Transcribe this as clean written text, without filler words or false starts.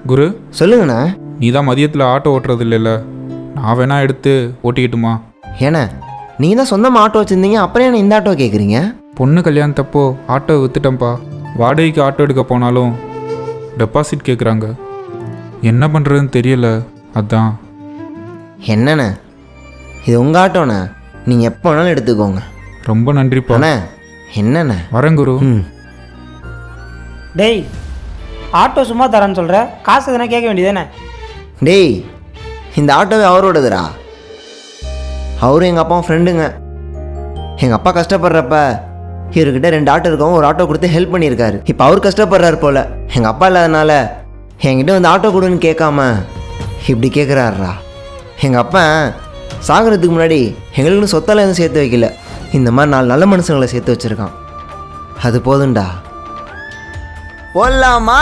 குரு, சொல்லுங்கண்ணா. நீ தான் மதியத்தில் ஆட்டோ ஓட்டுறது இல்லைல்ல, நான் வேணா எடுத்து ஓட்டிக்கிட்டுமா? ஏண்ணா, நீங்கள் தான் சொந்தமாக ஆட்டோ வச்சுருந்தீங்க, அப்புறம் என்ன இந்த ஆட்டோ கேட்குறீங்க? பொண்ணு கல்யாணத்தப்போ ஆட்டோ விற்றுட்டேன்ப்பா. வாடகைக்கு ஆட்டோ எடுக்க போனாலும் டெபாசிட் கேட்குறாங்க. என்ன பண்ணுறதுன்னு தெரியல, அதான். என்னண்ணே, இது உங்கள் ஆட்டோண்ணே, நீங்கள் எப்போ வேணாலும் எடுத்துக்கோங்க. ரொம்ப நன்றிப்பா. அண்ணே, என்னண்ணே? வரேன் குரு. டேய், ஆட்டோ சும்மா தரேன்னு சொல்கிற, காசு எதனா கேட்க வேண்டியதானே? டேய், இந்த ஆட்டோவே அவரோடதுடா. அவரும் எங்கள் அப்பாவும் ஃப்ரெண்டுங்க. எங்கள் அப்பா கஷ்டப்படுறப்ப இவர்கிட்ட 2 ஆட்டோ இருக்கவும் ஒரு ஆட்டோ கொடுத்து ஹெல்ப் பண்ணியிருக்காரு. இப்போ அவர் கஷ்டப்படுறாரு போல். எங்கள் அப்பா இல்லாதனால என்கிட்ட வந்து ஆட்டோ கொடுன்னு கேட்காம இப்படி கேட்குறாருடா. எங்கள் அப்பா சாகிறதுக்கு முன்னாடி எங்களுக்குன்னு சொத்தெல்லாம் எதுவும் சேர்த்து வைக்கல. இந்த மாதிரி 4 நல்ல மனுஷங்களை சேர்த்து வச்சுருக்கான். அது போதும்டா. போடலாமா?